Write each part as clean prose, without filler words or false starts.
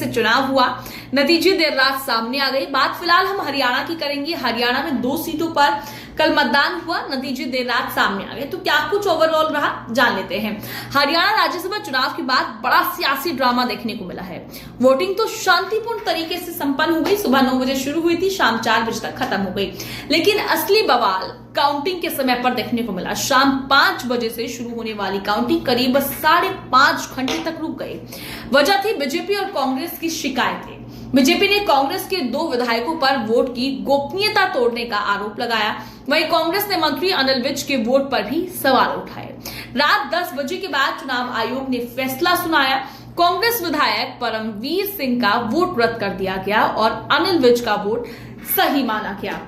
से चुनाव हुआ, नतीजे देर रात सामने आ गए। बात फिलहाल हम हरियाणा की करेंगे। हरियाणा में 2 सीटों पर कल मतदान हुआ, नतीजे देर रात सामने आ गए। तो क्या कुछ ओवरऑल रहा, जान लेते हैं। हरियाणा राज्यसभा चुनाव के बाद बड़ा सियासी ड्रामा देखने को मिला है। वोटिंग तो शांतिपूर्ण तरीके से संपन्न हो गई। सुबह 9 बजे शुरू हुई थी, शाम 4 बजे तक खत्म हो गई। लेकिन असली बवाल काउंटिंग के समय पर देखने को मिला। शाम 5 बजे से शुरू होने वाली काउंटिंग करीब 5.5 घंटे तक रुक गई। वजह थी बीजेपी और कांग्रेस की शिकायतें। बीजेपी ने कांग्रेस के 2 विधायकों पर वोट की गोपनीयता तोड़ने का आरोप लगाया। वहीं कांग्रेस ने मंत्री अनिल विज के वोट पर भी सवाल उठाए। रात 10 बजे के बाद चुनाव आयोग ने फैसला सुनाया। कांग्रेस विधायक परमवीर सिंह का वोट रद्द कर दिया गया और अनिल विज का वोट सही माना गया।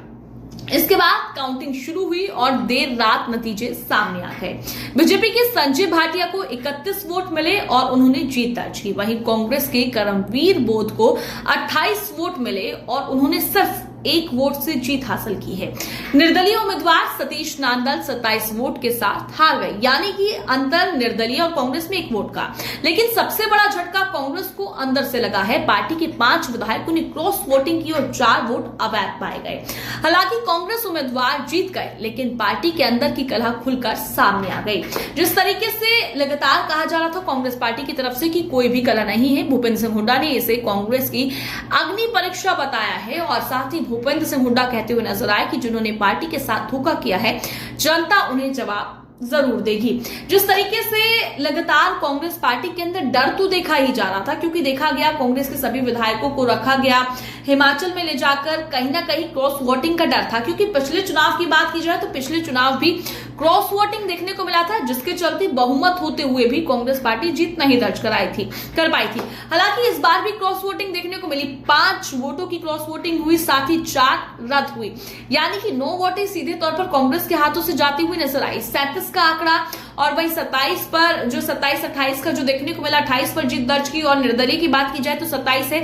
इसके बाद काउंटिंग शुरू हुई और देर रात नतीजे सामने आ गए। बीजेपी के संजय भाटिया को 31 वोट मिले और उन्होंने जीत दर्ज की। वहीं कांग्रेस के करमवीर बोध को 28 वोट मिले और उन्होंने सिर्फ 1 वोट से जीत हासिल की है। निर्दलीय उम्मीदवार सतीश नांदल 27 वोट के साथ हार गए, यानी कि अंतर निर्दलीय और कांग्रेस में 1 वोट का। लेकिन सबसे बड़ा झटका कांग्रेस को अंदर से लगा है। पार्टी के 5 विधायकों ने क्रॉस वोटिंग की और 4 वोट अवैध पाए गए। हालांकि कांग्रेस उम्मीदवार जीत गए, लेकिन पार्टी के अंदर की कलह खुलकर सामने आ गई। जिस तरीके से लगातार कहा जा रहा था कांग्रेस पार्टी की तरफ से कि कोई भी कलह नहीं है, भूपेंद्र सिंह हुड्डा ने इसे कांग्रेस की अग्नि परीक्षा बताया है और साथ ही भूपेंद्र सिंह हुड्डा कहते हुए नजर आए कि जिन्होंने पार्टी के साथ धोखा किया है, जनता उन्हें जवाब जरूर देगी। जिस तरीके से लगातार कांग्रेस पार्टी के अंदर डर तो देखा ही जा रहा था, क्योंकि देखा गया कांग्रेस के सभी विधायकों को रखा गया हिमाचल में ले जाकर, कहीं ना कहीं क्रॉस वोटिंग का डर था। क्योंकि पिछले चुनाव की बात की जाए तो पिछले चुनाव भी क्रॉस वोटिंग देखने को मिला था, जिसके चलते बहुमत होते हुए भी कांग्रेस पार्टी जीत नहीं दर्ज कर पाई थी। हालांकि इस बार भी क्रॉस वोटिंग देखने को मिली। 5 वोटों की क्रॉस वोटिंग हुई, साथ ही 4 रद्द हुई, यानी कि 9 वोटें सीधे तौर पर कांग्रेस के हाथों से जाती हुई नजर आई। 37 का आंकड़ा और वही 27 पर जो 27-28 का जो देखने को मिला, 28 पर जीत दर्ज की। और निर्दलीय की बात की जाए तो 27 है।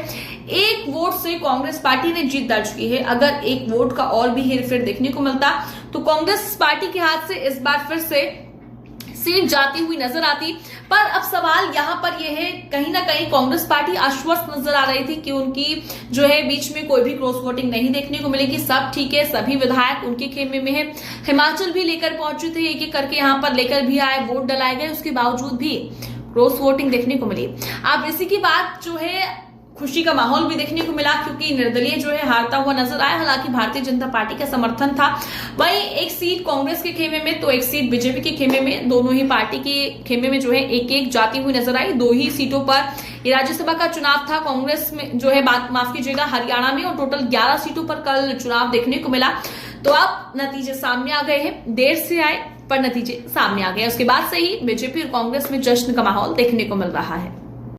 1 वोट से कांग्रेस पार्टी ने जीत दर्ज की है। अगर 1 वोट का और भी हेरफेर देखने को मिलता तो कांग्रेस पार्टी के हाथ से इस बार फिर से सीट जाती हुई नजर आती। पर अब सवाल यहां पर यह है, कहीं ना कहीं कांग्रेस पार्टी आश्वस्त नजर आ रही थी कि उनकी जो है बीच में कोई भी क्रॉस वोटिंग नहीं देखने को मिलेगी, सब ठीक है, सभी विधायक उनके खेमे में है। हिमाचल भी लेकर पहुंचे थे, एक एक करके यहां पर लेकर भी आए, वोट डलाए गए, उसके बावजूद भी क्रॉस वोटिंग देखने को मिली। अब इसी की बात जो है खुशी का माहौल भी देखने को मिला, क्योंकि निर्दलीय जो है हारता हुआ नजर आया। हालांकि भारतीय जनता पार्टी का समर्थन था। वहीं 1 सीट कांग्रेस के खेमे में तो 1 सीट बीजेपी के खेमे में, दोनों ही पार्टी के खेमे में जो है 1-1 जाती हुई नजर आई। 2 ही सीटों पर ये राज्यसभा का चुनाव था कांग्रेस में जो है, बात माफ कीजिएगा, हरियाणा में, और टोटल 11 सीटों पर कल चुनाव देखने को मिला। तो अब नतीजे सामने आ गए हैं, देर से आए पर नतीजे सामने आ गए। उसके बाद से ही बीजेपी और कांग्रेस में जश्न का माहौल देखने को मिल रहा है।